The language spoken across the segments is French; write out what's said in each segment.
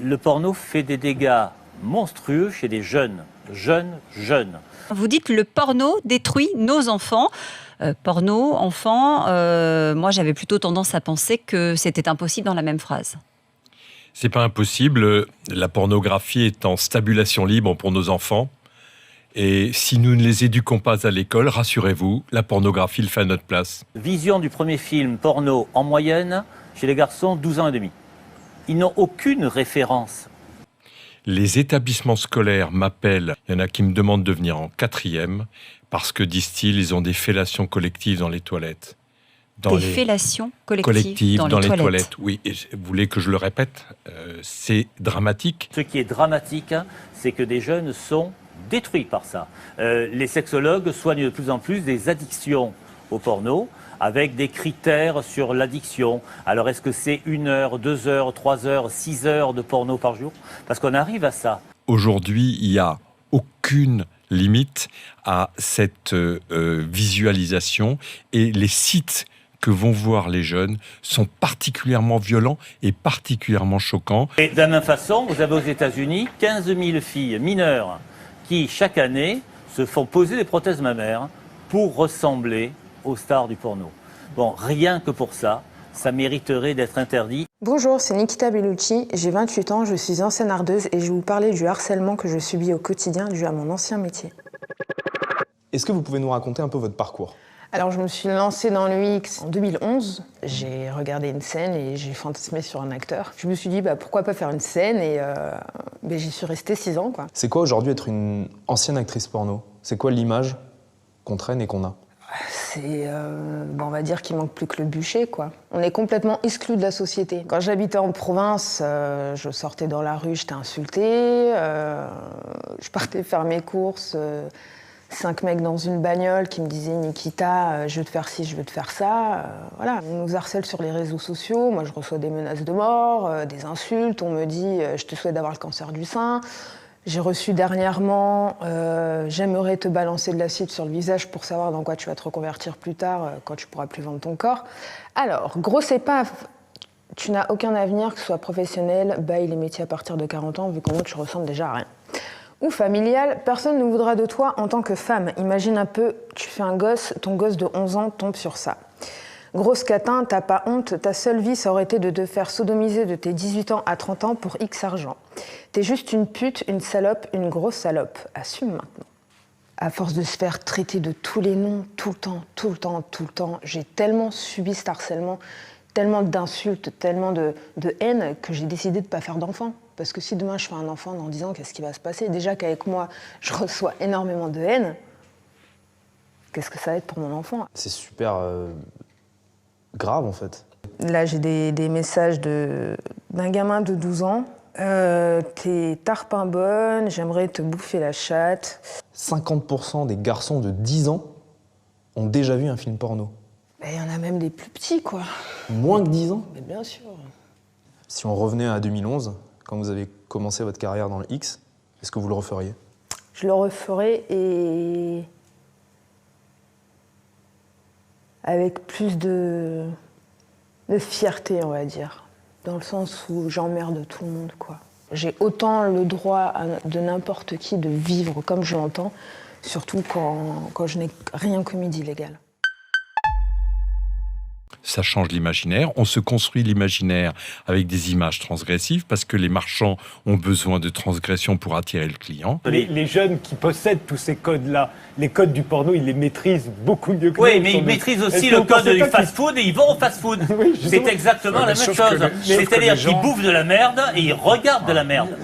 Le porno fait des dégâts monstrueux chez des jeunes. Vous dites le porno détruit nos enfants. Porno, enfant, moi j'avais plutôt tendance à penser que c'était impossible dans la même phrase. C'est pas impossible. La pornographie est en stabulation libre pour nos enfants. Et si nous ne les éduquons pas à l'école, rassurez-vous, la pornographie le fait à notre place. Vision du premier film porno en moyenne chez les garçons 12 ans et demi. Ils n'ont aucune référence. Les établissements scolaires m'appellent, il y en a qui me demandent de venir en 4e, parce que, disent-ils, ils ont des fellations collectives dans les toilettes. Fellations collectives dans les toilettes. Oui, et vous voulez que je le répète, c'est dramatique. Ce qui est dramatique, c'est que des jeunes sont détruits par ça. Les sexologues soignent de plus en plus des addictions au porno, avec des critères sur l'addiction. Alors est-ce que c'est 1 heure, 2 heures, 3 heures, 6 heures de porno par jour? Parce qu'on arrive à ça. Aujourd'hui, il n'y a aucune limite à cette visualisation, et les sites que vont voir les jeunes sont particulièrement violents et particulièrement choquants. Et de la même façon, vous avez aux États-Unis 15 000 filles mineures qui, chaque année, se font poser des prothèses mammaires pour ressembler aux stars du porno. Bon, rien que pour ça, ça mériterait d'être interdit. Bonjour, c'est Nikita Bellucci, j'ai 28 ans, je suis ancienne ardeuse et je vais vous parler du harcèlement que je subis au quotidien dû à mon ancien métier. Est-ce que vous pouvez nous raconter un peu votre parcours ? Alors je me suis lancée dans l'UX en 2011, j'ai regardé une scène et j'ai fantasmé sur un acteur. Je me suis dit pourquoi pas faire une scène et j'y suis restée 6 ans. C'est quoi aujourd'hui être une ancienne actrice porno ? C'est quoi l'image qu'on traîne et qu'on a ? C'est, on va dire qu'il manque plus que le bûcher, quoi. On est complètement exclus de la société. Quand j'habitais en province, je sortais dans la rue, j'étais insultée, je partais faire mes courses, 5 mecs dans une bagnole qui me disaient « Nikita, je veux te faire ci, je veux te faire ça ». Voilà, on nous harcèle sur les réseaux sociaux, moi je reçois des menaces de mort, des insultes, on me dit « je te souhaite d'avoir le cancer du sein ». J'ai reçu dernièrement « j'aimerais te balancer de l'acide sur le visage pour savoir dans quoi tu vas te reconvertir plus tard quand tu pourras plus vendre ton corps ». Alors, grosse épave, tu n'as aucun avenir, que ce soit professionnel, baille les métiers à partir de 40 ans, vu qu'en tu ressembles déjà à rien. Ou familial, personne ne voudra de toi en tant que femme. Imagine un peu, tu fais un gosse, ton gosse de 11 ans tombe sur ça. Grosse catin, t'as pas honte, ta seule vie, ça aurait été de te faire sodomiser de tes 18 ans à 30 ans pour X argent. T'es juste une pute, une salope, une grosse salope. Assume maintenant. À force de se faire traiter de tous les noms, tout le temps, j'ai tellement subi cet harcèlement, tellement d'insultes, tellement de haine, que j'ai décidé de ne pas faire d'enfant. Parce que si demain je fais un enfant dans 10 ans, qu'est-ce qui va se passer? Déjà qu'avec moi, je reçois énormément de haine. Qu'est-ce que ça va être pour mon enfant? C'est super grave, en fait. Là, j'ai des messages d'un gamin de 12 ans. T'es tarpin bonne, j'aimerais te bouffer la chatte. 50% des garçons de 10 ans ont déjà vu un film porno. Il y en a même des plus petits, quoi. Moins que 10 ans? Mais bien sûr. Si on revenait à 2011, quand vous avez commencé votre carrière dans le X, est-ce que vous le referiez? Je le referais et avec plus de fierté, on va dire. Dans le sens où j'emmerde tout le monde, quoi. J'ai autant le droit de n'importe qui de vivre comme je l'entends, surtout quand je n'ai rien commis d'illégal. Ça change l'imaginaire. On se construit l'imaginaire avec des images transgressives parce que les marchands ont besoin de transgression pour attirer le client. Les jeunes qui possèdent tous ces codes-là, les codes du porno, ils les maîtrisent beaucoup mieux que nous. Oui, mais ils maîtrisent aussi le code du fast-food et ils vont au fast-food. Oui, c'est exactement la même chose. C'est-à-dire qu'ils bouffent de la merde et ils regardent de la merde.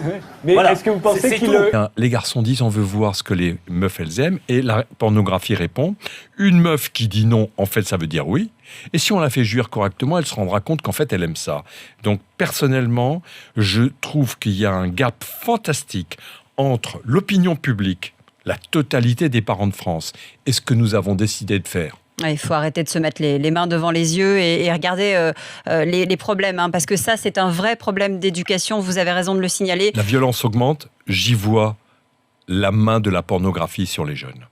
Mais voilà. Est-ce que vous pensez Les garçons disent on veut voir ce que les meufs elles aiment et la pornographie répond. Une meuf qui dit non, en fait ça veut dire oui. Et si on la fait jouir correctement, elle se rendra compte qu'en fait elle aime ça. Donc personnellement, je trouve qu'il y a un gap fantastique entre l'opinion publique, la totalité des parents de France, et ce que nous avons décidé de faire. Il faut arrêter de se mettre les mains devant les yeux et regarder les problèmes, hein, parce que ça, c'est un vrai problème d'éducation. Vous avez raison de le signaler. La violence augmente, j'y vois la main de la pornographie sur les jeunes.